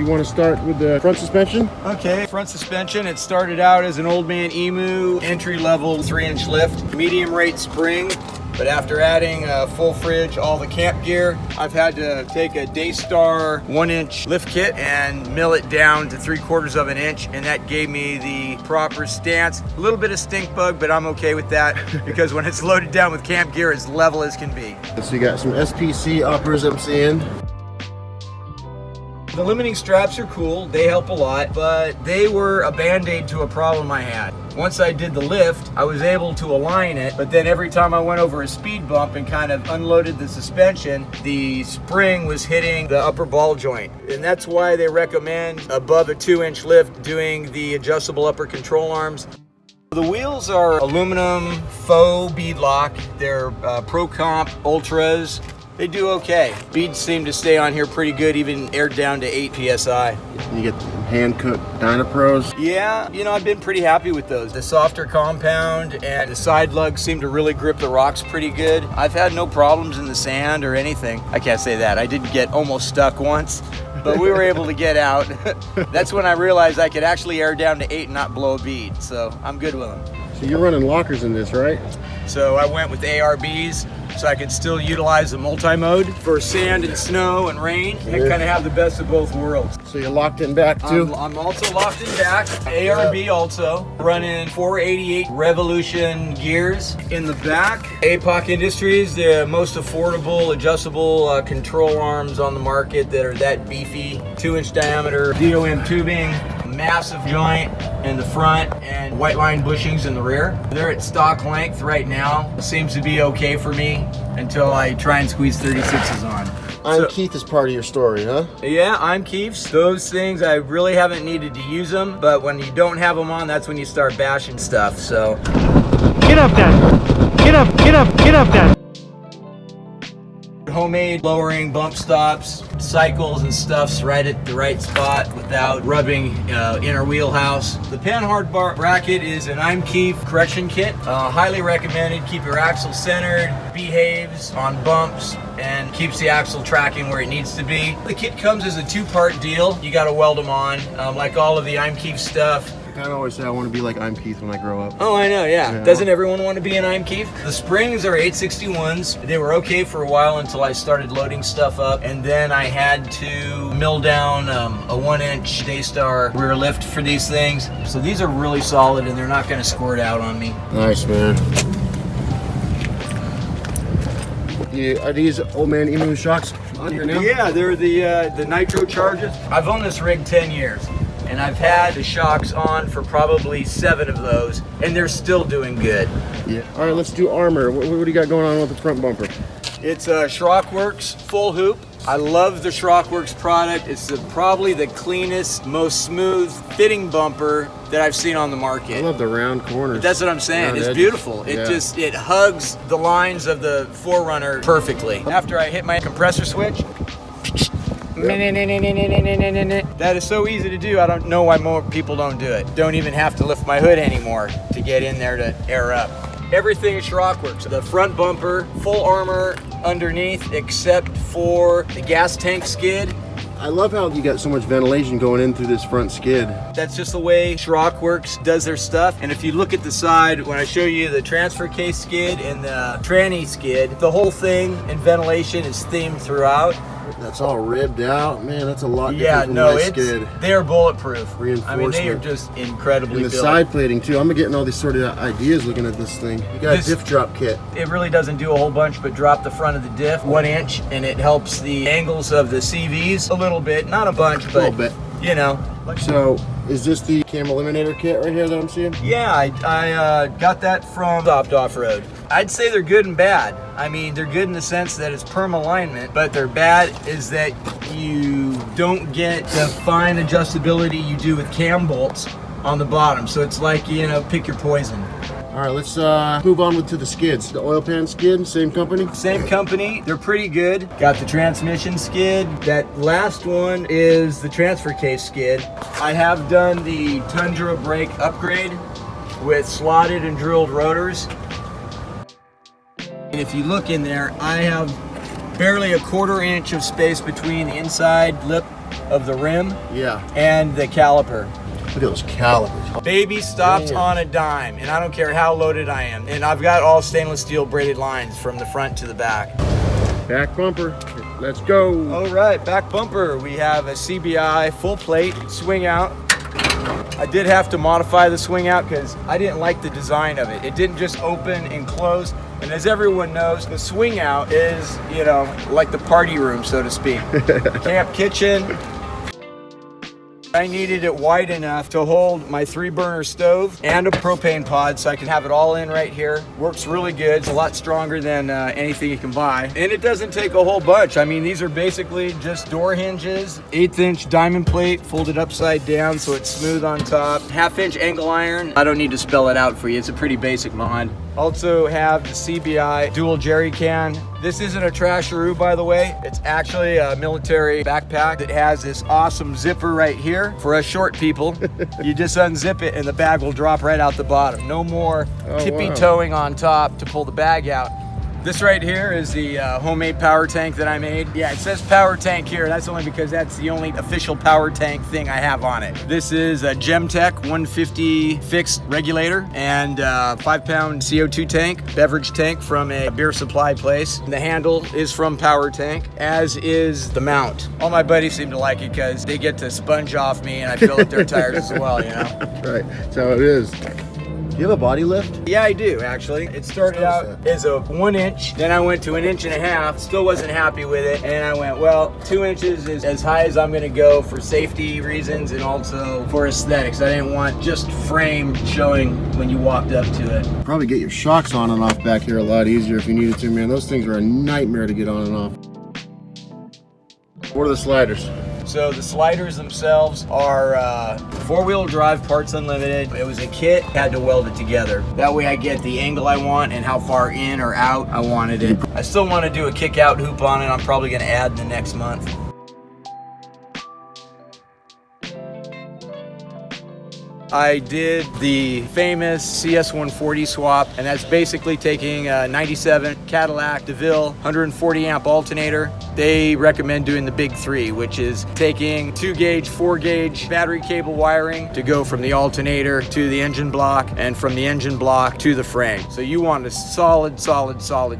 you want to start with the front suspension? Okay, front suspension, it started out as an old man Emu, entry-level 3-inch lift, medium rate spring. But after adding a full fridge, all the camp gear, I've had to take a Daystar 1-inch lift kit and mill it down to 3/4 of an inch, and that gave me the proper stance. A little bit of stink bug, but I'm okay with that because when it's loaded down with camp gear, it's level as can be. So you got some SPC uppers I'm seeing. The limiting straps are cool, they help a lot, but they were a band-aid to a problem I had. Once I did the lift, I was able to align it, but then every time I went over a speed bump and kind of unloaded the suspension, the spring was hitting the upper ball joint. And that's why they recommend above a 2-inch lift doing the adjustable upper control arms. The wheels are aluminum faux beadlock. They're Pro Comp Ultras. They do okay. Beads seem to stay on here pretty good, even aired down to 8 PSI. You get hand-cooked Dynapros. Yeah, you know, I've been pretty happy with those. The softer compound and the side lugs seem to really grip the rocks pretty good. I've had no problems in the sand or anything. I can't say that. I did get almost stuck once, but we were able to get out. That's when I realized I could actually air down to 8 and not blow a bead, so I'm good with them. So you're running lockers in this, right? So I went with ARBs so I could still utilize the multi-mode for sand and snow and rain and kind of have the best of both worlds. So you're locked in back too? I'm also locked in back. ARB also. Running 488 Revolution gears. In the back, APOC Industries, the most affordable adjustable control arms on the market that are that beefy. 2-inch diameter DOM tubing. Massive joint in the front and white line bushings in the rear. They're at stock length right now. It seems to be okay for me until I try and squeeze 36s on. I'm Keith is part of your story, huh? Yeah, I'm Keith's. Those things, I really haven't needed to use them, but when you don't have them on, that's when you start bashing stuff, so. Get up then! Get up, get up, get up then! Homemade lowering bump stops, cycles and stuff's right at the right spot without rubbing inner wheelhouse. The Panhard bar bracket is an I'm Keith correction kit. Highly recommended. Keep your axle centered, behaves on bumps, and keeps the axle tracking where it needs to be. The kit comes as a 2-part deal. You gotta weld them on, like all of the I'm Keith stuff. I always say I want to be like I'm Keith when I grow up. Oh, I know, yeah. Doesn't everyone want to be an I'm Keith? The springs are 861s. They were okay for a while until I started loading stuff up, and then I had to mill down a 1-inch Daystar rear lift for these things. So these are really solid, and they're not going to squirt out on me. Nice, man. Are these old man Emu shocks on here now? Yeah, they're the nitro charges. I've owned this rig 10 years. And I've had the shocks on for probably 7 of those, and they're still doing good. Yeah. All right, let's do armor. What do you got going on with the front bumper? It's a Schrockworks full hoop. I love the Schrockworks product. It's probably the cleanest, most smooth fitting bumper that I've seen on the market. I love the round corners. That's what I'm saying. Round it's edges. beautiful. It hugs the lines of the 4Runner perfectly. After I hit my compressor switch, that is so easy to do. I don't know why more people don't do it. Don't even have to lift my hood anymore to get in there to air up. Everything is Schrockworks. The front bumper, full armor underneath, except for the gas tank skid. I love how you got so much ventilation going in through this front skid. That's just the way Schrockworks does their stuff. And if you look at the side, when I show you the transfer case skid and the tranny skid, the whole thing in ventilation is themed throughout. That's all ribbed out. Man, that's a lot Yeah, different no, from my skid. they're bulletproof. I Reinforcement. mean, they are just incredibly And the built. side plating too. I'm getting all these sort of ideas looking at this thing. You got a diff drop kit. It really doesn't do a whole bunch but drop the front of the diff 1 inch, and it helps the angles of the CVs a little bit. Not a bunch, but A little bit. You know. So, is this the cam eliminator kit right here that I'm seeing? Yeah, I got that from Row Offroad. I'd say they're good and bad. I mean, they're good in the sense that it's perm alignment, but they're bad is that you don't get the fine adjustability you do with cam bolts on the bottom. So it's like, you know, pick your poison. All right, let's move on to the skids. The oil pan skid, same company? Same company, they're pretty good. Got the transmission skid. That last one is the transfer case skid. I have done the Tundra brake upgrade with slotted and drilled rotors. And if you look in there, I have barely a 1/4 inch of space between the inside lip of the rim Yeah. and the caliper. Look at those calipers. Baby stops on a dime, and I don't care how loaded I am. And I've got all stainless steel braided lines from the front to the back. Back bumper. Let's go. All right, back bumper. We have a CBI full plate swing out. I did have to modify the swing out because I didn't like the design of it. It didn't just open and close. And as everyone knows, the swing out is, you know, like the party room, so to speak. Camp kitchen. I needed it wide enough to hold my 3-burner stove and a propane pod so I can have it all in right here. Works really good. It's a lot stronger than anything you can buy. And it doesn't take a whole bunch. I mean, these are basically just door hinges, 1/8" diamond plate folded upside down so it's smooth on top, 1/2" angle iron. I don't need to spell it out for you. It's a pretty basic mod. Also have the CBI dual jerry can. This isn't a trasheroo, by the way. It's actually a military backpack that has this awesome zipper right here. For us short people, you just unzip it and the bag will drop right out the bottom. No more tippy-toeing on top to pull the bag out. This right here is the homemade power tank that I made. Yeah, it says power tank here. That's only because that's the only official power tank thing I have on it. This is a Gemtech 150 fixed regulator and 5-pound CO2 tank, beverage tank from a beer supply place. The handle is from Power Tank, as is the mount. All my buddies seem to like it because they get to sponge off me and I fill up their tires as well, you know? Right, that's how it is. Do you have a body lift? Yeah, I do, actually. It started out as a 1 inch, then I went to 1.5 inches, still wasn't happy with it, and I went, well, 2 inches is as high as I'm gonna go for safety reasons and also for aesthetics. I didn't want just frame showing when you walked up to it. Probably get your shocks on and off back here a lot easier if you needed to, man. Those things are a nightmare to get on and off. What are the sliders? So the sliders themselves are 4-wheel drive parts unlimited. It was a kit, had to weld it together. That way I get the angle I want and how far in or out I wanted it. I still want to do a kick out hoop on it. I'm probably going to add in the next month. I did the famous CS140 swap, and that's basically taking a 97 Cadillac DeVille 140 amp alternator. They recommend doing the big 3, which is taking 2-gauge, 4-gauge battery cable wiring to go from the alternator to the engine block and from the engine block to the frame. So you want a solid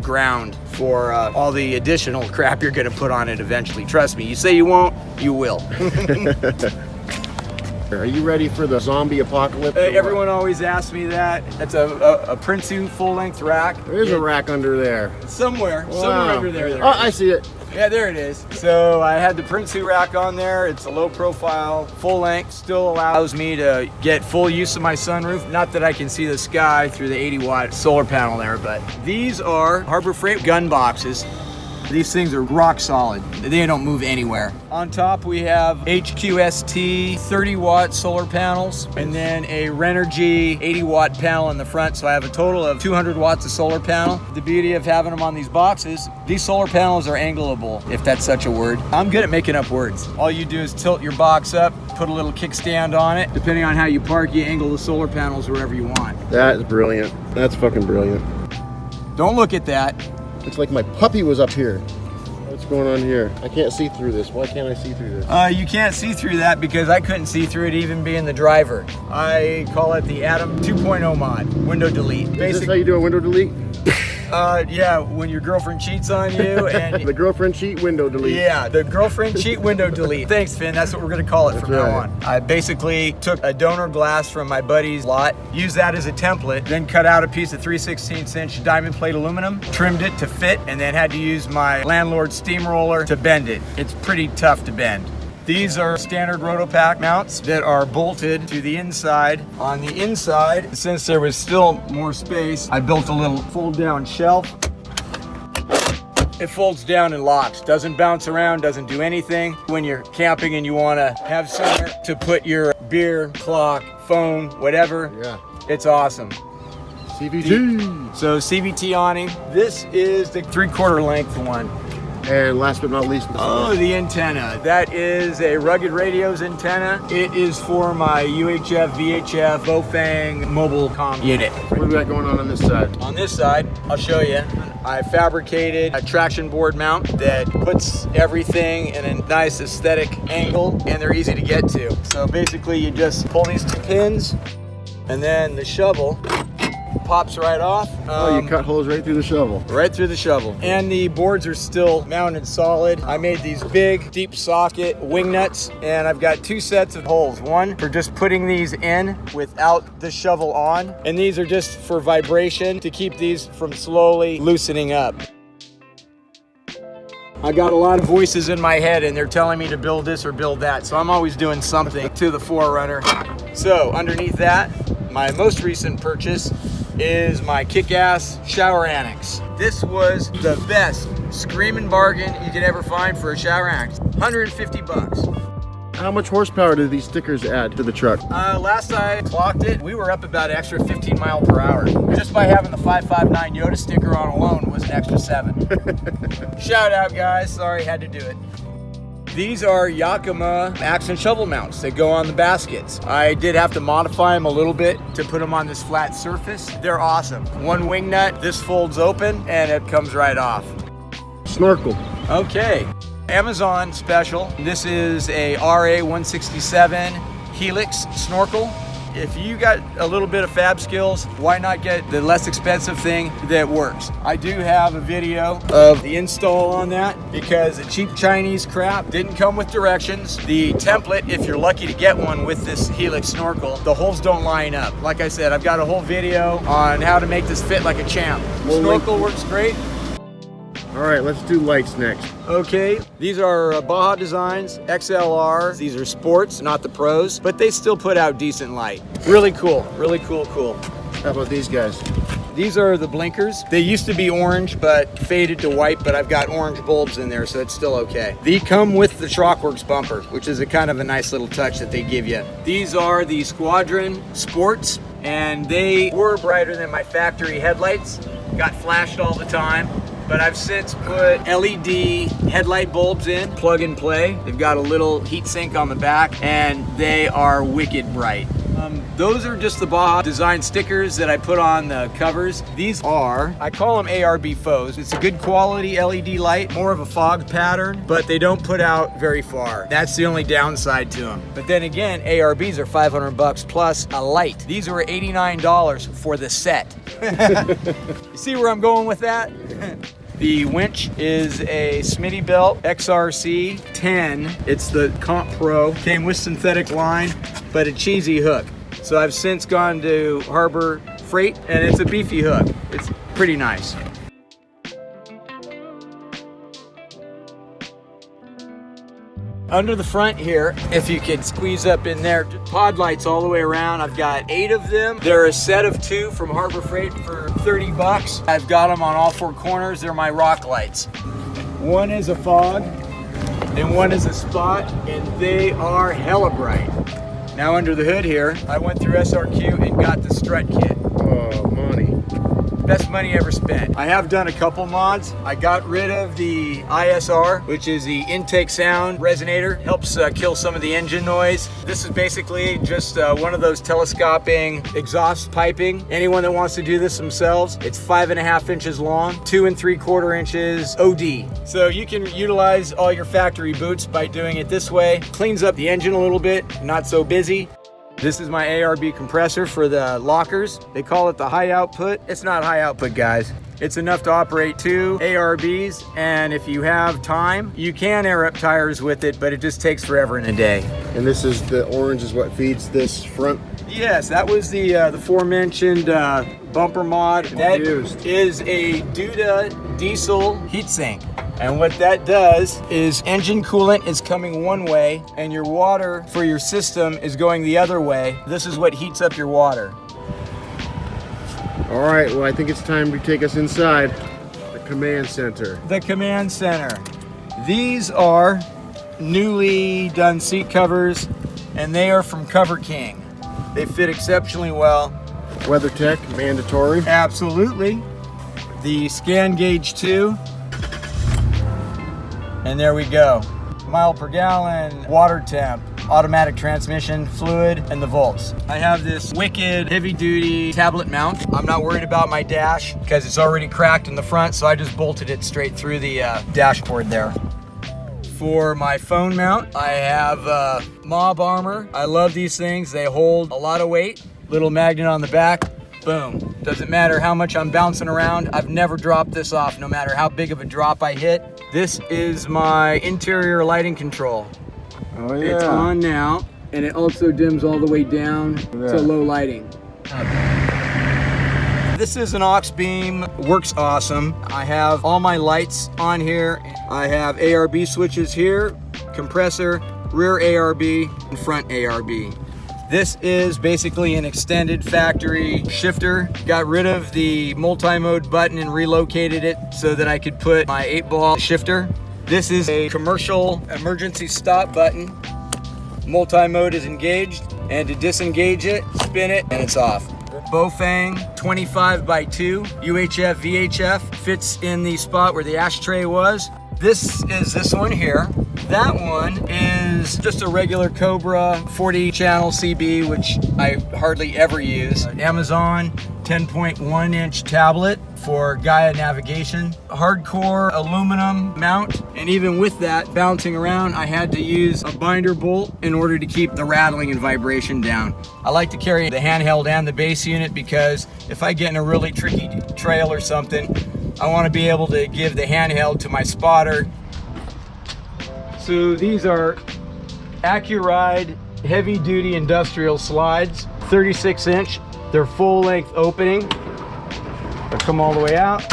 ground for all the additional crap you're gonna put on it eventually. Trust me, you say you won't, you will. Are you ready for the zombie apocalypse? Everyone always asks me that. That's a Prinsu full-length rack. There is a rack under there. Somewhere under there. Oh, I see it. Yeah, there it is. So I had the Prinsu rack on there. It's a low profile, full length, still allows me to get full use of my sunroof. Not that I can see the sky through the 80-watt solar panel there, but these are Harbor Freight gun boxes. These things are rock solid. They don't move anywhere. On top we have HQST 30-watt solar panels and then a Renogy 80-watt panel in the front. So I have a total of 200 watts of solar panel. The beauty of having them on these boxes, these solar panels are angleable, if that's such a word. I'm good at making up words. All you do is tilt your box up, put a little kickstand on it. Depending on how you park, you angle the solar panels wherever you want. That is brilliant. That's fucking brilliant. Don't look at that. It's like my puppy was up here. What's going on here? I can't see through this. Why can't I see through this? You can't see through that because I couldn't see through it even being the driver. I call it the Atom 2.0 mod, window delete. Is this how you do a window delete? Yeah, when your girlfriend cheats on you and... The girlfriend cheat window delete. Yeah, the girlfriend cheat window delete. Thanks, Finn. That's what we're going to call it from now on. I basically took a donor glass from my buddy's lot, used that as a template, then cut out a piece of 3/16" diamond plate aluminum, trimmed it to fit, and then had to use my landlord's steamroller to bend it. It's pretty tough to bend. These are standard Rotopack mounts that are bolted to the inside. On the inside, since there was still more space, I built a little fold-down shelf. It folds down and locks, doesn't bounce around, doesn't do anything. When you're camping and you want to have somewhere to put your beer, clock, phone, whatever, yeah, it's awesome. CVT. So CVT awning. This is the 3/4 length one. And last but not least, the antenna. That is a Rugged Radios antenna. It is for my UHF, VHF, Bofang mobile comm unit. What do we got going on this side? On this side, I'll show you. I fabricated a traction board mount that puts everything in a nice aesthetic angle, and they're easy to get to. So basically you just pull these two pins, and then the shovel pops right off. Oh, you cut holes right through the shovel. Right through the shovel. And the boards are still mounted solid. I made these big, deep socket wing nuts, and I've got two sets of holes. One for just putting these in without the shovel on, and these are just for vibration to keep these from slowly loosening up. I got a lot of voices in my head and they're telling me to build this or build that, so I'm always doing something to the 4Runner. So underneath that, my most recent purchase is my kick-ass shower annex. This was the best screaming bargain you could ever find for a shower annex. 150 bucks. How much horsepower do these stickers add to the truck? Last I clocked it, we were up about an extra 15 miles per hour. Just by having the 559 Yoda sticker on alone was an extra 7. Shout out, guys. Sorry, had to do it. These are Yakima axe and shovel mounts that go on the baskets. I did have to modify them a little bit to put them on this flat surface. They're awesome. One wing nut, this folds open and it comes right off. Snorkel. Okay, Amazon special. This is a RA 167 Helix snorkel. If you got a little bit of fab skills, why not get the less expensive thing that works? I do have a video of the install on that because the cheap Chinese crap didn't come with directions. The template, if you're lucky to get one with this Helix snorkel, the holes don't line up. Like I said, I've got a whole video on how to make this fit like a champ. Snorkel works great. All right, let's do lights next. Okay, these are Baja Designs XLR. These are sports, not the pros, but they still put out decent light. Really cool, cool. How about these guys? These are the blinkers. They used to be orange, but faded to white, but I've got orange bulbs in there, so it's still okay. They come with the Shockworks bumper, which is a kind of a nice little touch that they give you. These are the Squadron Sports, and they were brighter than my factory headlights. Got flashed all the time. But I've since put LED headlight bulbs in, plug and play. They've got a little heat sink on the back and they are wicked bright. Those are just the Baja Design stickers that I put on the covers. These are, I call them ARB Foes. It's a good quality LED light, more of a fog pattern, but they don't put out very far. That's the only downside to them. But then again, ARBs are 500 bucks plus a light. These were $89 for the set. You see where I'm going with that? The winch is a Smittybilt XRC 10. It's the Comp Pro. Came with synthetic line, but a cheesy hook. So I've since gone to Harbor Freight, and it's a beefy hook. It's pretty nice. Under the front here, if you could squeeze up in there, pod lights all the way around. I've got 8 of them. They're a set of 2 from Harbor Freight for 30 bucks. I've got them on all 4 corners. They're my rock lights. One is a fog and one is a spot, and they are hella bright. Now under the hood here, I went through SRQ and got the strut kit. Oh, money. Best money ever spent. I have done a couple mods. I got rid of the ISR, which is the intake sound resonator. Helps kill some of the engine noise. This is basically just one of those telescoping exhaust piping. Anyone that wants to do this themselves, it's 5.5 inches long, 2 3/4 inches OD. So you can utilize all your factory boots by doing it this way. Cleans up the engine a little bit, not so busy. This is my ARB compressor for the lockers. They call it the high output. It's not high output, guys. It's enough to operate 2 ARBs, and if you have time, you can air up tires with it, but it just takes forever in a day. And this is the orange is what feeds this front. Yes, that was the aforementioned bumper mod. That is a Duda diesel heatsink. And what that does is engine coolant is coming one way and your water for your system is going the other way. This is what heats up your water. All right, well, I think it's time to take us inside the command center. The command center. These are newly done seat covers, and they are from Cover King. They fit exceptionally well. WeatherTech, mandatory. Absolutely. The scan gauge too. And there we go. Mile per gallon, water temp, automatic transmission fluid, and the volts. I have this wicked heavy duty tablet mount. I'm not worried about my dash because it's already cracked in the front, so I just bolted it straight through the dashboard there. For my phone mount, I have Mob Armor. I love these things. They hold a lot of weight. Little magnet on the back. Boom. Doesn't matter how much I'm bouncing around. I've never dropped this off, no matter how big of a drop I hit. This is my interior lighting control. Oh yeah. It's on now, and it also dims all the way down to low lighting. This is an aux beam, works awesome. I have all my lights on here. I have ARB switches here, compressor, rear ARB, and front ARB. This is basically an extended factory shifter. Got rid of the multi-mode button and relocated it so that I could put my 8-ball shifter. This is a commercial emergency stop button. Multi-mode is engaged, and to disengage it, spin it, and it's off. Bofang 25x2 UHF VHF fits in the spot where the ashtray was. This is this one here. That one is just a regular Cobra 40 channel CB, which I hardly ever use. Amazon 10.1 inch tablet for Gaia navigation. Hardcore aluminum mount, and even with that bouncing around, I had to use a binder bolt in order to keep the rattling and vibration down. I like to carry the handheld and the base unit because if I get in a really tricky trail or something, I want to be able to give the handheld to my spotter. So these are AccuRide heavy duty industrial slides, 36 inch. They're full length opening. They come all the way out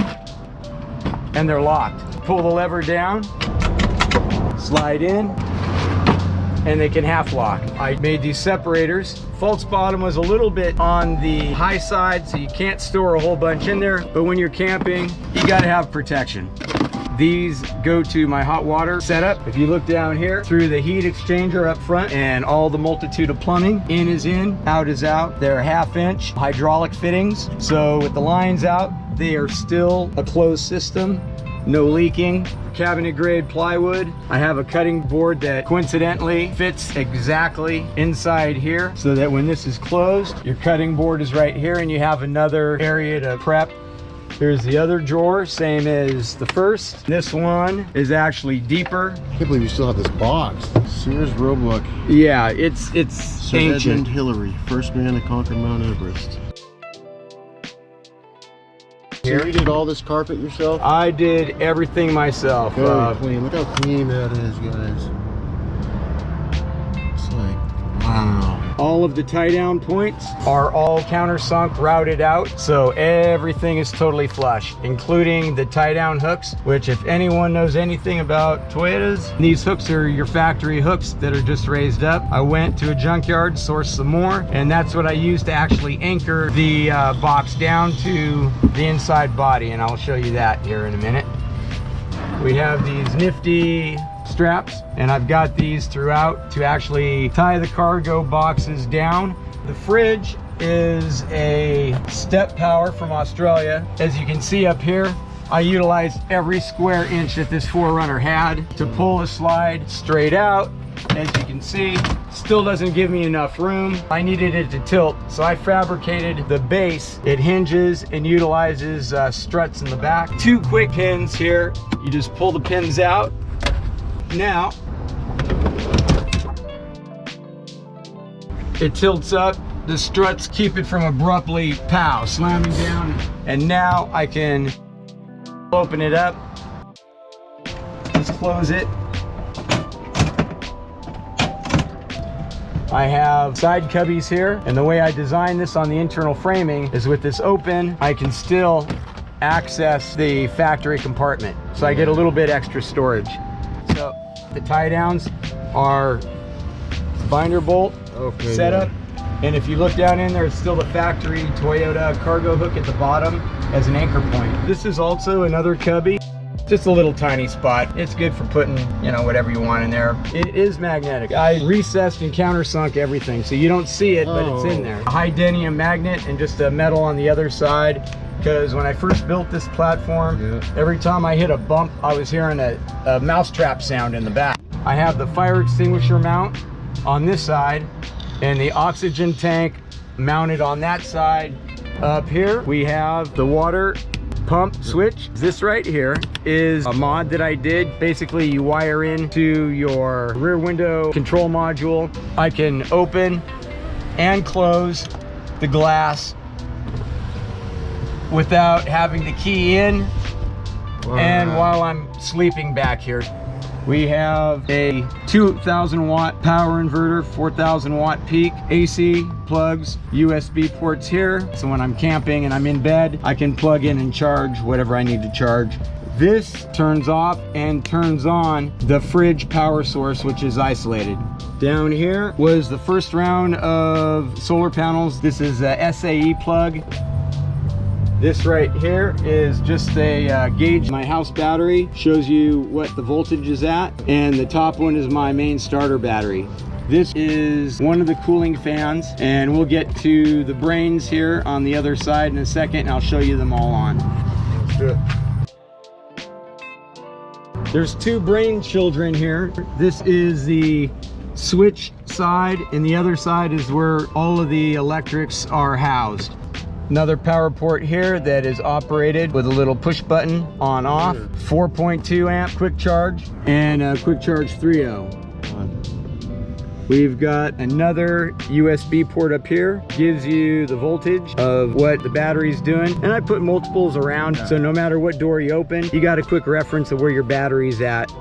and they're locked. Pull the lever down, slide in, and they can half lock. I made these separators. False bottom was a little bit on the high side, so you can't store a whole bunch in there, but when you're camping, you gotta have protection. These go to my hot water setup. If you look down here, through the heat exchanger up front and all the multitude of plumbing, in is in, out is out. They're 1/2 inch hydraulic fittings. So with the lines out, they are still a closed system, no leaking. Cabinet grade plywood. I have a cutting board that coincidentally fits exactly inside here so that when this is closed, your cutting board is right here and you have another area to prep. Here's the other drawer, same as the first. This one is actually deeper. I can't believe you still have this box. Sears Roebuck. Yeah, it's Sir ancient. Edmund Hillary, first man to conquer Mount Everest. So you did all this carpet yourself? I did everything myself. Very clean. Look how clean that is, guys. It's like, wow. All of the tie down points are all countersunk routed out, so everything is totally flush, including the tie down hooks, which if anyone knows anything about Toyotas, these hooks are your factory hooks that are just raised up. I went to a junkyard, sourced some more, and that's what I used to actually anchor the box down to the inside body, and I'll show you that here in a minute. We have these nifty straps, and I've got these throughout to actually tie the cargo boxes down. The fridge is a Step Power from Australia. As you can see up here, I utilized every square inch that this 4Runner had to pull the slide straight out. As you can see, still doesn't give me enough room. I needed it to tilt, so I fabricated the base. It hinges and utilizes struts in the back. 2 quick pins here. You just pull the pins out. Now, it tilts up. The struts keep it from abruptly slamming down. And now I can open it up. Just close it. I have side cubbies here, and the way I designed this on the internal framing is with this open, I can still access the factory compartment. So I get a little bit extra storage. So the tie downs are binder bolt setup. And if you look down in there, it's still the factory Toyota cargo hook at the bottom as an anchor point. This is also another cubby. Just a little tiny spot. It's good for putting, you know, whatever you want in there. It is magnetic. I recessed and countersunk everything, so you don't see it, but it's in there. A high denium magnet and just a metal on the other side. Because when I first built this platform, every time I hit a bump, I was hearing a mousetrap sound in the back. I have the fire extinguisher mount on this side and the oxygen tank mounted on that side. Up here we have the water pump switch. This right here is a mod that I did. Basically, you wire into your rear window control module. I can open and close the glass without having the key in. Wow. And while I'm sleeping back here. We have a 2,000 watt power inverter, 4,000 watt peak, AC plugs, USB ports here. So when I'm camping and I'm in bed, I can plug in and charge whatever I need to charge. This turns off and turns on the fridge power source, which is isolated. Down here was the first round of solar panels. This is a SAE plug. This right here is just a gauge. My house battery shows you what the voltage is at, and the top one is my main starter battery. This is one of the cooling fans, and we'll get to the brains here on the other side in a second, and I'll show you them all on. Let's do it. There's two brain children here. This is the switch side, and the other side is where all of the electrics are housed. Another power port here that is operated with a little push button on off, 4.2 amp quick charge and a quick charge 3.0. We've got another USB port up here, gives you the voltage of what the battery's doing. And I put multiples around, so no matter what door you open, you got a quick reference of where your battery's at.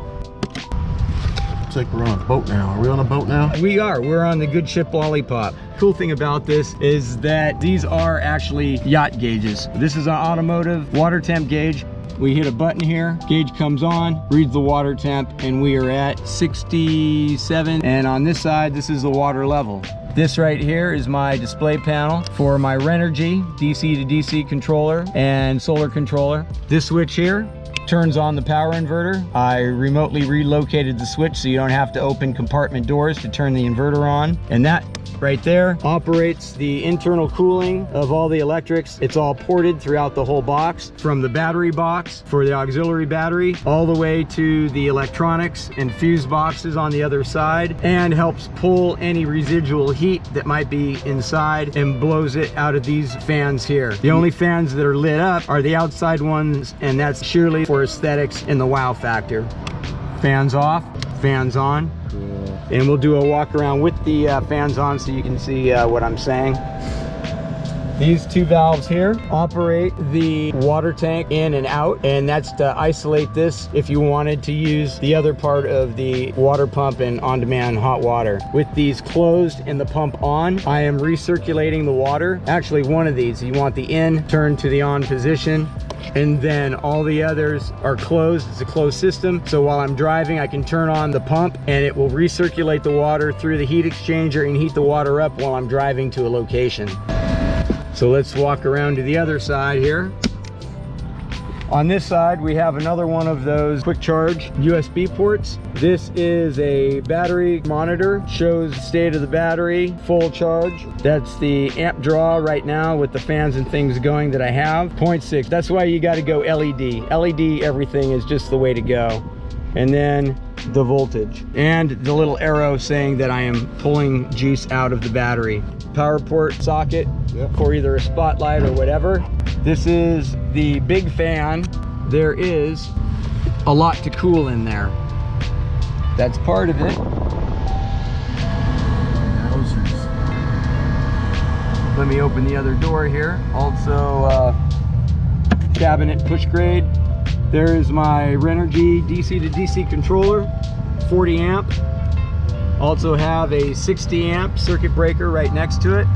Looks like we're on a boat now. Are we on a boat now? We are. We're on the good ship Lollipop. Cool thing about this is that these are actually yacht gauges. This is an automotive water temp gauge. We hit a button here, gauge comes on, reads the water temp, and we are at 67. And on this side, this is the water level. This right here is my display panel for my Renergy DC to DC controller and solar controller. This switch here turns on the power inverter. I remotely relocated the switch so you don't have to open compartment doors to turn the inverter on. And that right there operates the internal cooling of all the electrics. It's all ported throughout the whole box, from the battery box for the auxiliary battery all the way to the electronics and fuse boxes on the other side, and helps pull any residual heat that might be inside and blows it out of these fans here. The only fans that are lit up are the outside ones, and that's surely for aesthetics and the wow factor. Fans off, fans on. And we'll do a walk around with the fans on so you can see what I'm saying. These two valves here operate the water tank in and out, and that's to isolate this if you wanted to use the other part of the water pump and on-demand hot water. With these closed and the pump on, I am recirculating the water. Actually, one of these, you want the in turned to the on position, and then all the others are closed. It's a closed system, so while I'm driving I can turn on the pump and it will recirculate the water through the heat exchanger and heat the water up while I'm driving to a location. So let's walk around to the other side here. On this side we have another one of those quick charge USB ports. This is a battery monitor, shows the state of the battery, full charge. That's the amp draw right now with the fans and things going that I have, 0.6. That's why you got to go LED. LED everything is just the way to go. And then the voltage and the little arrow saying that I am pulling juice out of the battery. Power port socket for either a spotlight or whatever. This is the big fan. There is a lot to cool in there. That's part of it. Let me open the other door here. Also cabinet push grade. There's my Renergy DC to DC controller, 40 amp. Also have a 60 amp circuit breaker right next to it.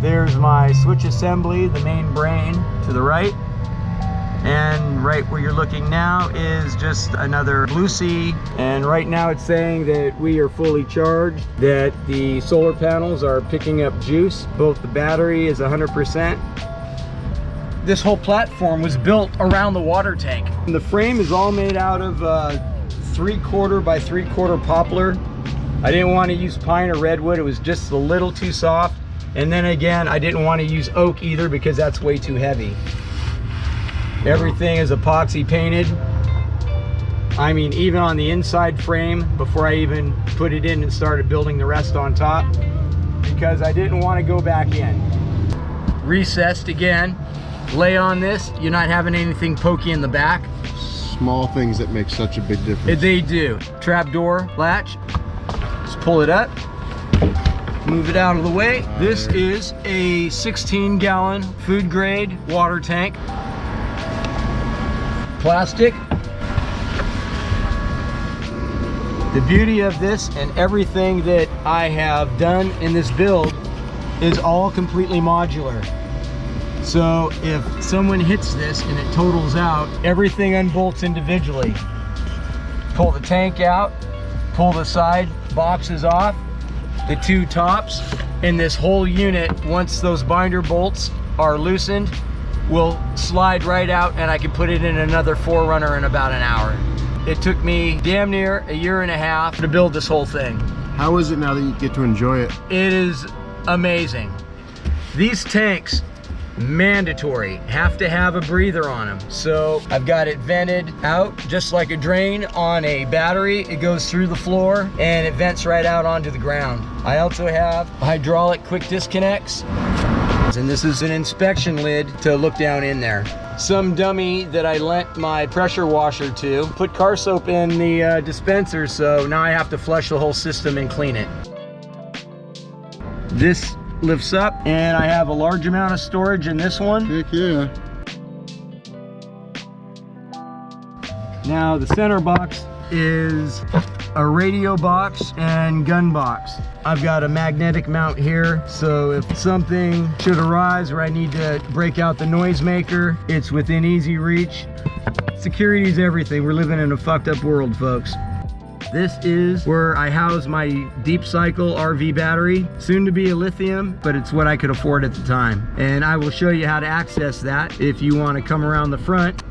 There's my switch assembly, the main brain to the right. And right where you're looking now is just another Blue Sea. And right now it's saying that we are fully charged, that the solar panels are picking up juice. Both the battery is 100%. This whole platform was built around the water tank. And the frame is all made out of 3/4 by 3/4 poplar. I didn't want to use pine or redwood. It was just a little too soft. And then again, I didn't want to use oak either because that's way too heavy. Everything is epoxy painted. I mean, even on the inside frame, before I even put it in and started building the rest on top, because I didn't want to go back in. Recessed again. Lay on this, you're not having anything pokey in the back. Small things that make such a big difference. They do. Trap door latch. Just pull it up. Move it out of the way. This is a 16-gallon food grade water tank. Plastic. The beauty of this and everything that I have done in this build is all completely modular. So if someone hits this and it totals out, everything unbolts individually. Pull the tank out, pull the side boxes off, the two tops, and this whole unit, once those binder bolts are loosened, will slide right out and I can put it in another 4Runner in about an hour. It took me damn near a year and a half to build this whole thing. How is it now that you get to enjoy it? It is amazing. These tanks, mandatory, have to have a breather on them. So I've got it vented out just like a drain on a battery. It goes through the floor and it vents right out onto the ground. I also have hydraulic quick disconnects, and this is an inspection lid to look down in there. Some dummy that I lent my pressure washer to put car soap in the dispenser, so now I have to flush the whole system and clean it. This lifts up, and I have a large amount of storage in this one. Heck yeah. Now the center box is a radio box and gun box. I've got a magnetic mount here, so if something should arise or I need to break out the noisemaker, it's within easy reach. Security is everything. We're living in a fucked up world, folks. This is where I house my deep cycle RV battery, soon to be a lithium, but it's what I could afford at the time. And I will show you how to access that if you want to come around the front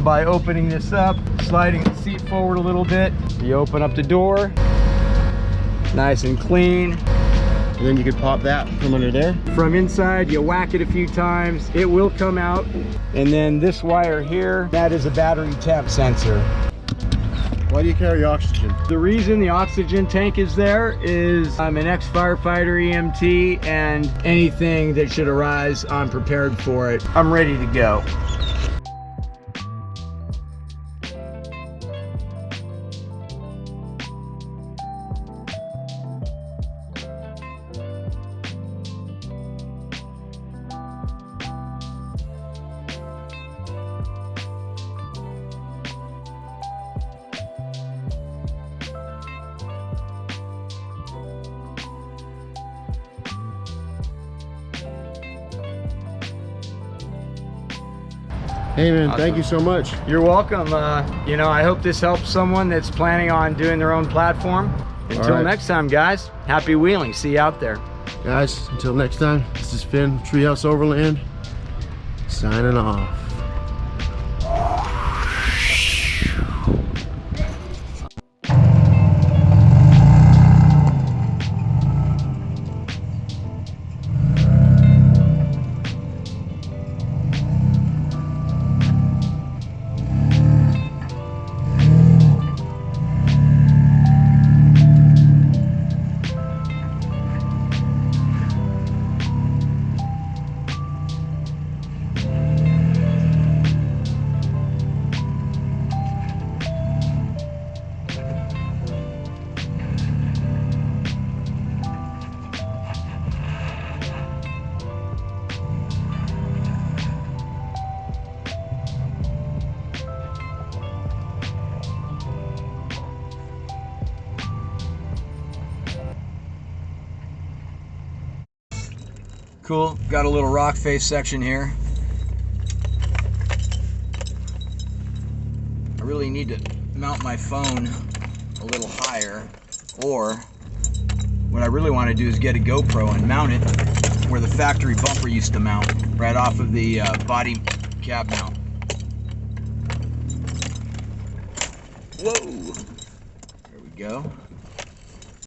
by opening this up, sliding the seat forward a little bit. You open up the door, nice and clean. And then you could pop that from under there. From inside, you whack it a few times, it will come out. And then this wire here, that is a battery temp sensor. Why do you carry oxygen? The reason the oxygen tank is there is I'm an ex-firefighter EMT, and anything that should arise, I'm prepared for it. I'm ready to go. Hey man, Awesome. Thank you so much. You're welcome. You know, I hope this helps someone that's planning on doing their own platform. Until right. next time, guys, happy wheeling. See you out there. Guys, until next time, this is Finn, Treehouse Overland, signing off. Cool, got a little rock face section here. I really need to mount my phone a little higher, or what I really want to do is get a GoPro and mount it where the factory bumper used to mount, right off of the body cab mount. Whoa! There we go.